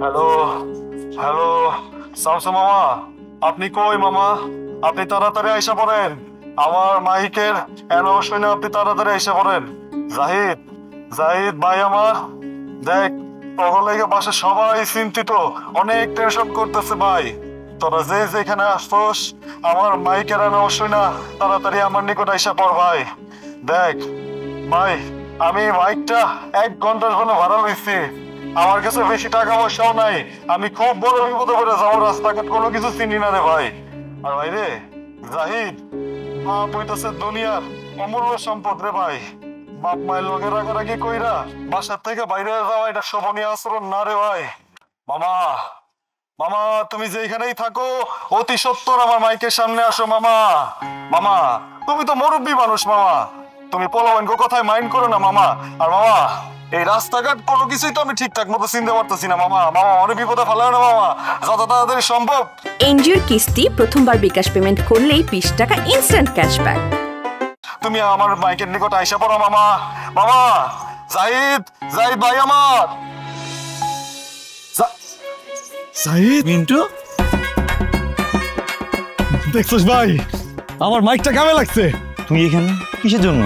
Hello, hello, Shamsu মামা, আপনি কই মামা? আপনি তাড়াতাড়ি আইসা পড়েন। আমার মাইকের অ্যানাউন্স শুনে আপনি তাড়াতাড়ি আইসা পড়েন। জাহিদ, জাহিদ ভাই আমার, দেখ তোর লেগে পাশে সবাই চিন্তিত, অনেক টেনশন করতেছে ভাই। তোরা যে যেখানে আসছোস, আমার মাইকের অ্যানাউন্স শুনে তাড়াতাড়ি আমার নিকট আইসা পড় ভাই। দেখ ভাই, আমি বাইকটা 1 ঘন্টার জন্য ভাড়া লইছি। আমার কাছে বেশি টাকা পয়সাও নাই, আমি খুব বড় বিপদে পড়ে যাবো, রাস্তাঘাট কোনো কিছু চিনি না রে ভাই। আর ভাই রে জাহিদ, বাপ হইতেছে দুনিয়ার অমূল্য সম্পদ রে ভাই। বাপ মায়ের লগে রাগারাগি কইরা বাসার থেকে বাইরে যাওয়া এটা শোভনীয় আচরণ না রে ভাই। মামা, মামা তুমি যেখানেই থাকো অতি সত্বর আমার মাইকের সামনে আসো মামা। মামা তুমি তো মুরব্বী মানুষ মামা, তুমি পোলাপানকে কথায় মাইন্ড করো না মামা। আর মামা এই রাস্তাঘাট কোনো কিছুই তো আমি ঠিকঠাক মতো চিনতে পারতেছি না মামা। মামা অনেক বিপদে ফেলায় না মামা, যত তাড়াতাড়ি সম্ভব। এনজিওর কিস্তি প্রথমবার বিকাশ পেমেন্ট করলেই 20 টাকা ইনস্ট্যান্ট ক্যাশব্যাক। তুমি আমার মাইকের নিকট আইসা পড়ো মামা। মামা, জাহিদ, জাহিদ ভাই আমার। জাহিদ, মিন্টু, দেখছিস ভাই আমার মাইকটা কামে লাগছে। তুই এখানে কিসের জন্য?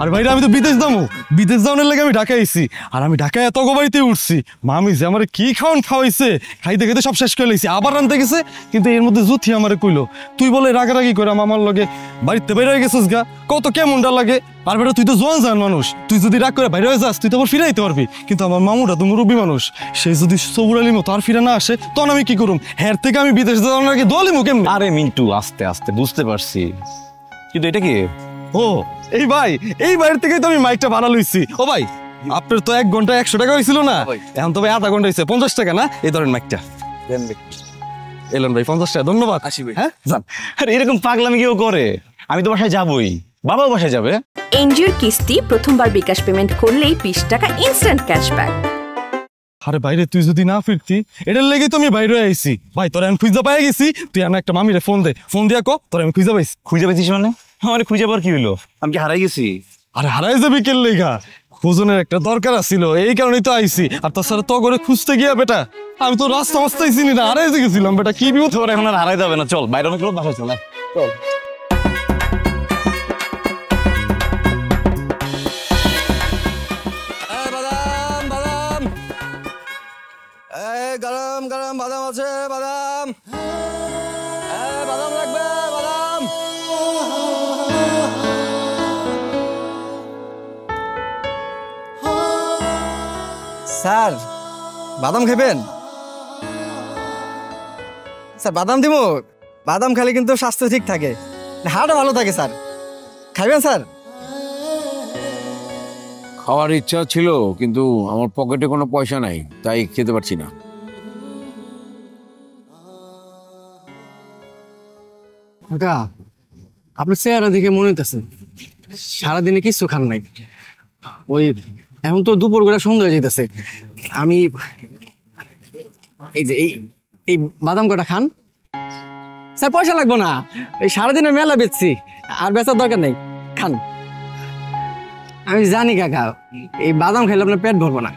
আর ভাইরা আমি তো বিদেশ যাবো, বিদেশ যাওয়ার লেগে আমি ঢাকায় আইছি। আর আমি ঢাকায় এত বাড়িতে উঠছি, মামি যে আমার কি খাওয়াইছে, খাইতে খাইতে সব শেষ করে লাইছি। আবার রানতে গেছে, কিন্তু এর মধ্যে জুথি আমারে কইলো তুই বলে রাগারাগি করে আমার লগে বাড়িতে বাইরে হয়ে গেছিস গা, কত কেমনটা লাগে। আর বেটা তুই তো জোয়ান জান মানুষ, তুই যদি রাগ করে বাইরে হয়ে যাস তুই তো আবার ফিরাইতে পারবি। কিন্তু আমার মামুটা তো মুরব্বী মানুষ, সে যদি সবুর আলী মতো আর ফিরে না আসে তখন আমি কি করুম? হ্যার থেকে আমি বিদেশ যাওয়ার আগে দোয়ালিমু কেমন? আরে মিন্টু, আস্তে আস্তে বুঝতে পারছি, কিন্তু এটা কি? ও এই ভাই, এই বাড়ির থেকেই তো আমি মাইকটা ভাড়া লইছি। ও ভাই, আপনার তো 1 ঘন্টা 100 টাকা হয়েছিল না, এখন তো ভাই আধা ঘন্টা হয়েছে 50 টাকা না? এই ধরেন মাইকটা এলেন ভাই, 50 টাকা ধন্যবাদ। আসি ভাই, হ্যাঁ যান। আরে এরকম পাগলামি কেউ করে? আমি তো বাসায় যাবই, বাবাও বাসায় যাবে। এনজিওর কিস্তি প্রথমবার বিকাশ পেমেন্ট করলেই 20 টাকা ইনস্ট্যান্ট ক্যাশব্যাক। আরে বাইরে তুই যদি না ফিরতি, এটার লেগে তো আমি বাইরে আইছি। ভাই তোর আমি খুঁজে পাই গেছি, তুই আমার একটা মামিরে ফোন দে, ফোন দিয়া কো তোর আমি খুঁজে পাইছি। খুঁজে পেয়েছিস মানে? আমার খুঁজে পাওয়ার কি হলো? আমি কি হারাই গেছি? আরে হারাই যাবি কেন লেগা? খোঁজনের একটা দরকার ছিল, এই কারণেই তো আইছি। আর তাছাড়া তো করে খুঁজতে গিয়া বেটা আমি তো রাস্তা মাস্তাই চিনি না, হারাই গেছিলাম বেটা। কি বিপদ! তোর এখন আর হারাই যাবে না, চল বাইরে অনেক লোক বাসায় চল, চল। বাদাম বাদাম, গরম গরম বাদাম আছে, বাদাম, বাদাম লাগবে, বাদাম। স্যার বাদাম খাবেন? স্যার বাদাম দিব, বাদাম খেলে কিন্তু স্বাস্থ্য ঠিক থাকে, হাড়ও ভালো থাকে স্যার, খাবেন স্যার? খাওয়ার ইচ্ছা ছিল, কিন্তু আমার পকেটে কোনো পয়সা নাই, তাই খেতে পারছি না। কাকা আপনার চেহারা দেখে মনে হইতেছে সারাদিনে কিছু খান নাই। ওই এখন তো দুপুর করে সন্ধ্যা হয়ে যেতেছে, আমি এই যে এই এই বাদাম কটা খান। স্যার পয়সা লাগবো না, এই সারাদিনে মেলা বেচছি, আর বেচার দরকার নেই, খান। আমি জানি কাকা এই বাদাম খাইলে আপনার পেট ভরবো না,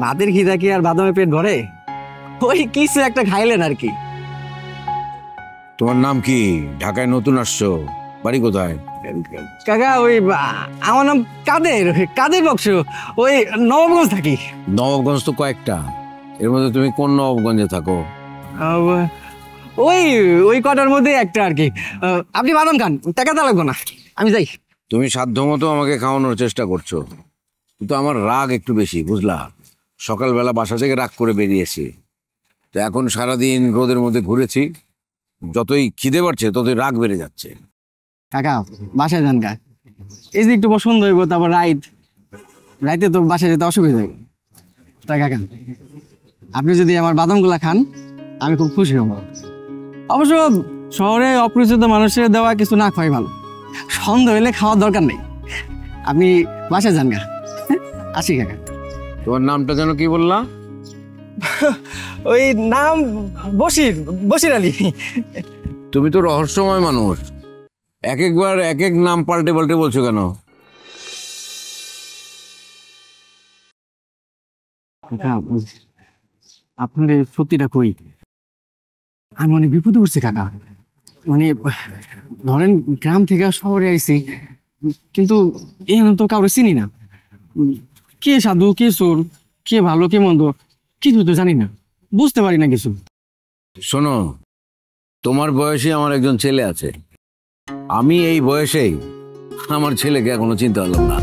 ভাতের খিদা কি আর বাদামে পেট ভরে? ওই কিছু একটা খাইলেন আর কি। তোমার নাম কি? ঢাকায় নতুন আসছো, বাড়ি কোথায়? কাকা ওই আমার নাম কাদের, কাদের বক্স, ওই নবাবগঞ্জ থাকি। নবাবগঞ্জ তো কয়েকটা, এর মধ্যে তুমি কোন নবাবগঞ্জে থাকো? ওই ওই কটার মধ্যে একটা আর কি। আপনি বাদাম খান, টাকা তা লাগবো না, আমি যাই। তুমি সাধ্যমতো আমাকে খাওয়ানোর চেষ্টা করছো, কিন্তু আমার রাগ একটু বেশি, বুঝলা? সকালবেলা বাসা থেকে রাগ করে বেরিয়েছি, তো এখন সারাদিন রোদের মধ্যে ঘুরেছি, যতই খিদে বাড়ছে ততই রাগ বেড়ে যাচ্ছে। কাকা বাসায় যান, কা এই যে একটু পছন্দ হইব, তারপর রাইতে তো বাসায় যেতে অসুবিধা হইব। তাই কাকা আপনি যদি আমার বাদামগুলা খান আমি খুব খুশি হব। অবশ্য শহরে অপরিচিত মানুষের দেওয়া কিছু না খাওয়াই ভালো, সন্ধ্যা হইলে খাওয়ার দরকার নেই। আপনি বাসায় যান, গা আসি কাকা। তোমার নামটা যেন কি বললা? ওই নাম বশির, বশির আলী। তুমি তো রহস্যময় মানুষ, এক একবার এক এক নাম পাল্টে পাল্টে বলছো কেন? আপনাদের সত্যিটা কই, আমি অনেক বিপদে পড়ছি কাকা। মানে ধরেন গ্রাম থেকে শহরে আইছি, কিন্তু এখানে তো কাউকে চিনি না। কে সাধু কে চোর, কে ভালো কে মন্দ কিছু তো জানি না, বুঝতে পারি না কিছু। শোনো, তোমার বয়সে আমার একজন ছেলে আছে, আমি এই বয়সেই আমার ছেলেকে এখনো চিনতে পারলাম না।